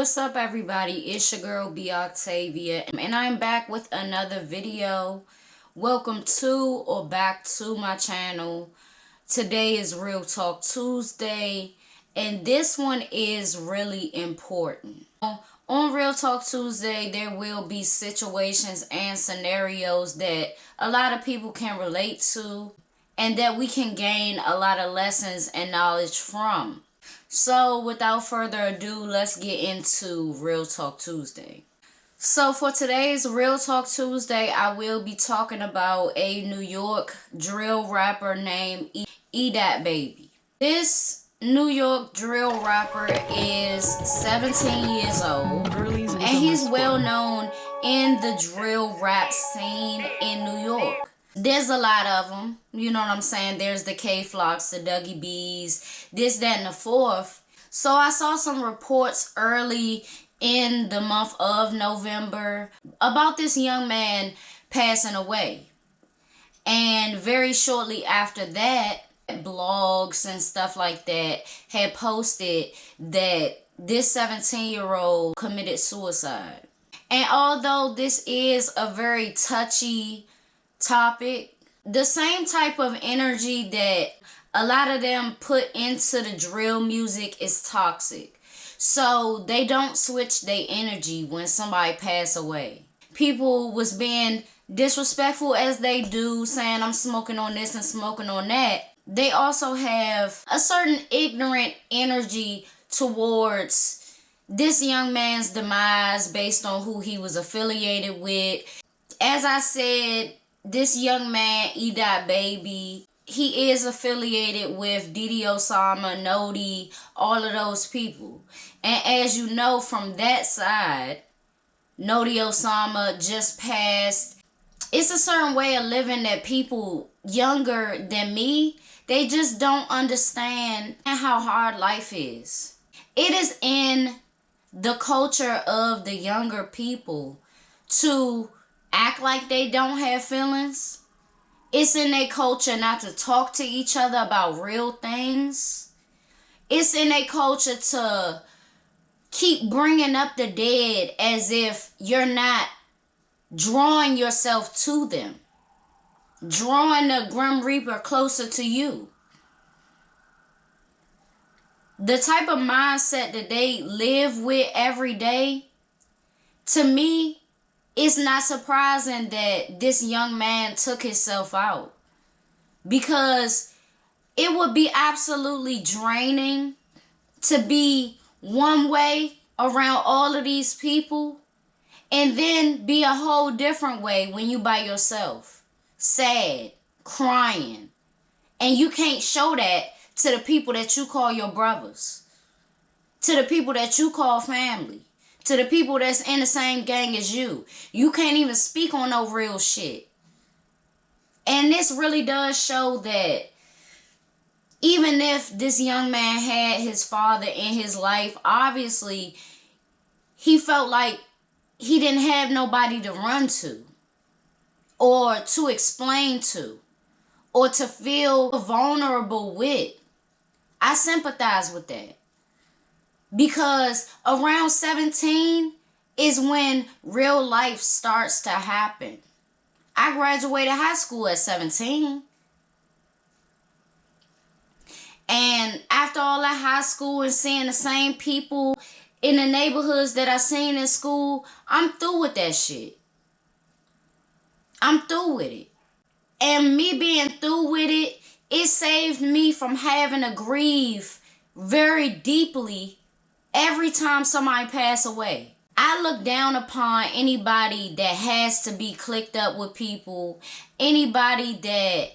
What's up, everybody? It's your girl B Octavia, and I'm back with another video. Welcome to or back to my channel. Today is Real Talk Tuesday, and this one is really important. On Real Talk Tuesday, there will be situations and scenarios that a lot of people can relate to and that we can gain a lot of lessons and knowledge from. So without further ado, let's get into Real Talk Tuesday. So for today's Real Talk Tuesday, I will be talking about a New York drill rapper named Edot Baby. This New York drill rapper is 17 years old, and he's well known in the drill rap scene in New York. There's a lot of them, you know what I'm saying? There's the K-Flocks, the Dougie B's, this, that, and the fourth. So I saw some reports early in the month of November about this young man passing away. And very shortly after that, blogs and stuff like that had posted that this 17-year-old committed suicide. And although this is a very touchy topic, the same type of energy that a lot of them put into the drill music is toxic. So they don't switch their energy when somebody pass away. People was being disrespectful as they do, saying I'm smoking on this and smoking on that. They also have a certain ignorant energy towards this young man's demise based on who he was affiliated with. As I said, this young man, Edot Baby, he is affiliated with Notti Osama, Notti, all of those people. And as you know from that side, Notti Osama just passed. It's a certain way of living that people younger than me, they just don't understand how hard life is. It is in the culture of the younger people to act like they don't have feelings. It's in their culture not to talk to each other about real things. It's in their culture to keep bringing up the dead as if you're not drawing yourself to them, drawing the Grim Reaper closer to you. The type of mindset that they live with every day, to me, it's not surprising that this young man took himself out, because it would be absolutely draining to be one way around all of these people and then be a whole different way when you by yourself, sad, crying, and you can't show that to the people that you call your brothers, to the people that you call family, to the people that's in the same gang as you. You can't even speak on no real shit. And this really does show that even if this young man had his father in his life, obviously he felt like he didn't have nobody to run to, or to explain to, or to feel vulnerable with. I sympathize with that. Because around 17 is when real life starts to happen. I graduated high school at 17. And after all that high school and seeing the same people in the neighborhoods that I seen in school, I'm through with that shit. I'm through with it. And me being through with it, it saved me from having to grieve very deeply every time somebody pass away. I look down upon anybody that has to be clicked up with people, anybody that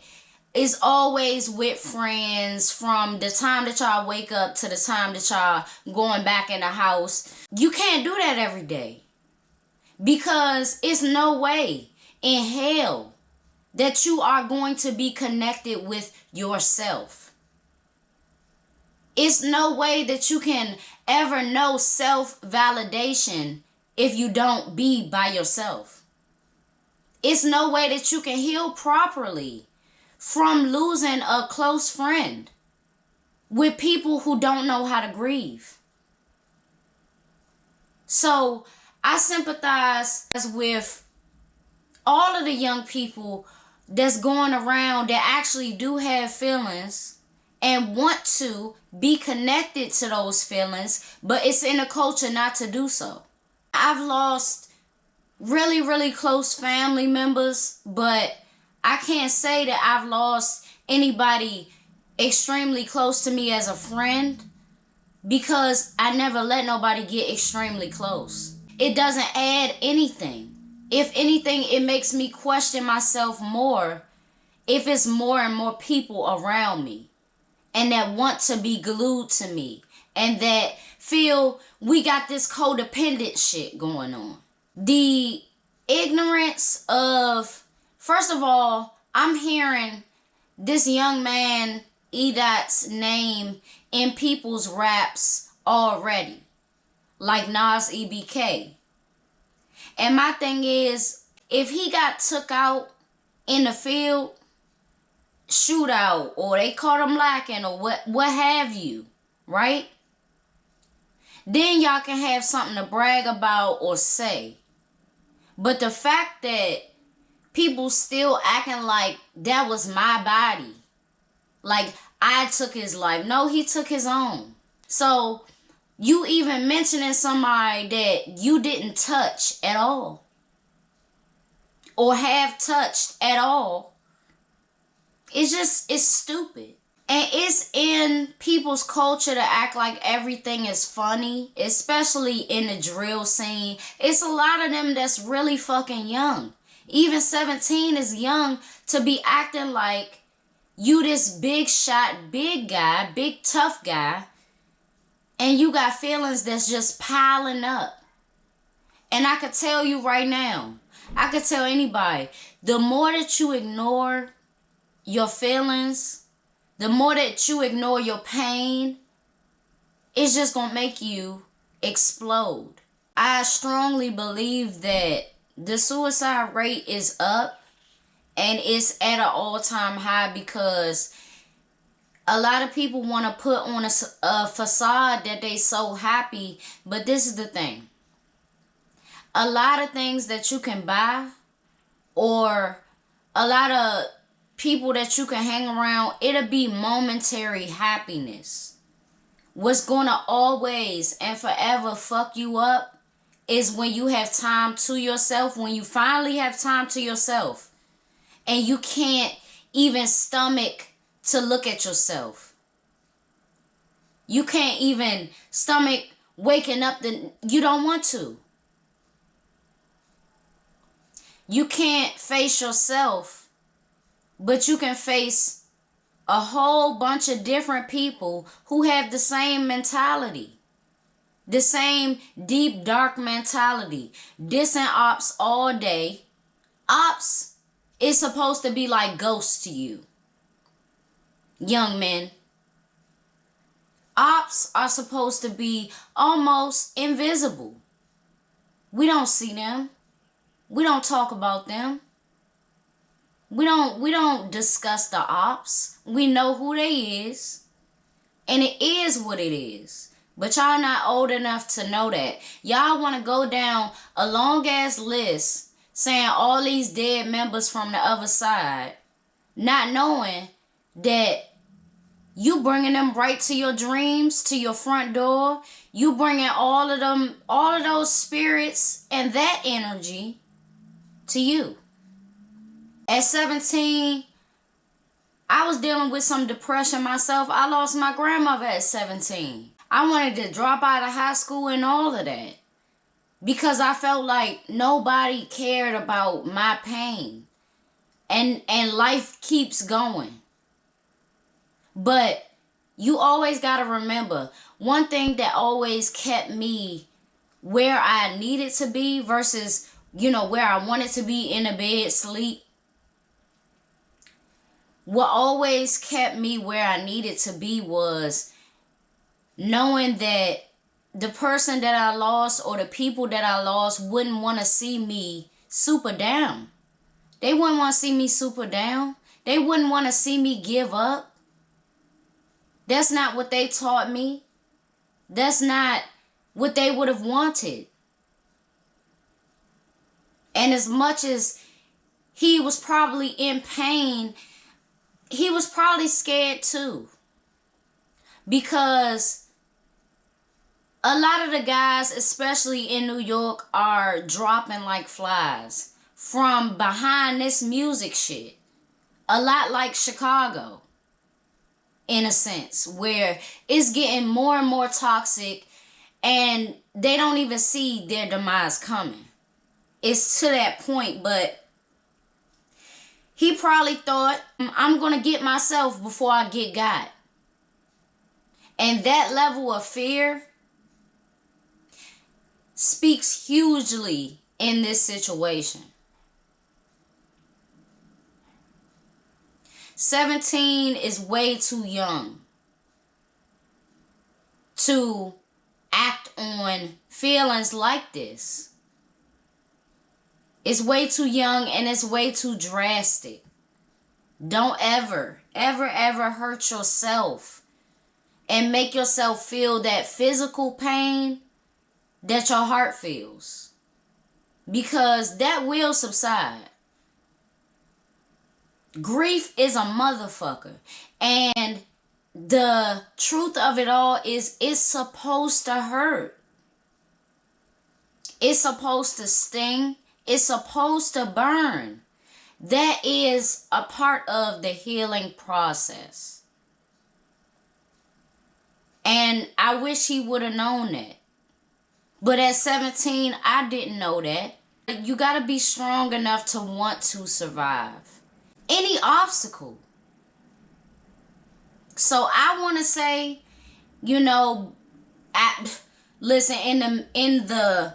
is always with friends from the time that y'all wake up to the time that y'all going back in the house. You can't do that every day, because it's no way in hell that you are going to be connected with yourself. It's no way that you can ever know self-validation if you don't be by yourself. It's no way that you can heal properly from losing a close friend with people who don't know how to grieve. So I sympathize with all of the young people that's going around that actually do have feelings and want to be connected to those feelings, but it's in a culture not to do so. I've lost really, really close family members, but I can't say that I've lost anybody extremely close to me as a friend, because I never let nobody get extremely close. It doesn't add anything. If anything, it makes me question myself more if it's more and more people around me and that want to be glued to me and that feel we got this codependent shit going on. The ignorance of, first of all, I'm hearing this young man Edot's name in people's raps already, like Nas EBK. And my thing is, if he got took out in the field, shootout, or they caught him lacking, or what have you, right? Then y'all can have something to brag about or say. But the fact that people still acting like that was my body, like I took his life. No, he took his own. So you even mentioning somebody that you didn't touch at all or have touched at all, it's stupid. And it's in people's culture to act like everything is funny, especially in the drill scene. It's a lot of them that's really fucking young. Even 17 is young to be acting like you this big shot, big guy, big tough guy, and you got feelings that's just piling up. And I could tell you right now, I could tell anybody, the more that you ignore your feelings, the more that you ignore your pain, it's just going to make you explode. I strongly believe that the suicide rate is up and it's at an all-time high because a lot of people want to put on a facade that they so happy, but this is the thing. A lot of things that you can buy or a lot of people that you can hang around, it'll be momentary happiness. What's gonna always and forever fuck you up is when you have time to yourself, when you finally have time to yourself and you can't even stomach to look at yourself. You can't even stomach waking up, you don't want to. You can't face yourself, but you can face a whole bunch of different people who have the same mentality. The same deep, dark mentality. Dissing ops all day. Ops is supposed to be like ghosts to you. Young men. Ops are supposed to be almost invisible. We don't see them. We don't talk about them. We don't discuss the ops. We know who they is. And it is what it is. But y'all not old enough to know that. Y'all want to go down a long ass list saying all these dead members from the other side, not knowing that you bringing them right to your dreams, to your front door. You bringing all of those spirits and that energy to you. At 17, I was dealing with some depression myself. I lost my grandmother at 17. I wanted to drop out of high school and all of that because I felt like nobody cared about my pain. And life keeps going. But you always got to remember, one thing that always kept me where I needed to be versus, where I wanted to be in a bed, sleep. What always kept me where I needed to be was knowing that the person that I lost or the people that I lost wouldn't want to see me super down. They wouldn't want to see me super down. They wouldn't want to see me give up. That's not what they taught me. That's not what they would have wanted. And as much as he was probably in pain, he was probably scared too. Because a lot of the guys, especially in New York, are dropping like flies from behind this music shit. A lot like Chicago, in a sense, where it's getting more and more toxic and they don't even see their demise coming. It's to that point, but he probably thought, I'm going to get myself before I get got. And that level of fear speaks hugely in this situation. 17 is way too young to act on feelings like this. It's way too young and it's way too drastic. Don't ever hurt yourself and make yourself feel that physical pain that your heart feels. Because that will subside. Grief is a motherfucker. And the truth of it all is it's supposed to hurt. It's supposed to sting. It's supposed to burn. That is a part of the healing process. And I wish he would have known that. But at 17, I didn't know that. You got to be strong enough to want to survive any obstacle. So I want to say, listen, in the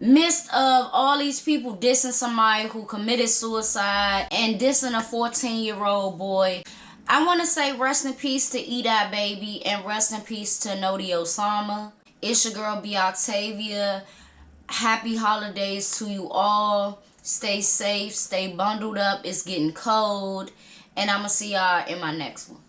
midst of all these people dissing somebody who committed suicide and dissing a 14-year-old boy, I want to say rest in peace to Edot Baby and rest in peace to Notti Osama. It's your girl, B. Octavia. Happy holidays to you all. Stay safe. Stay bundled up. It's getting cold. And I'm going to see y'all in my next one.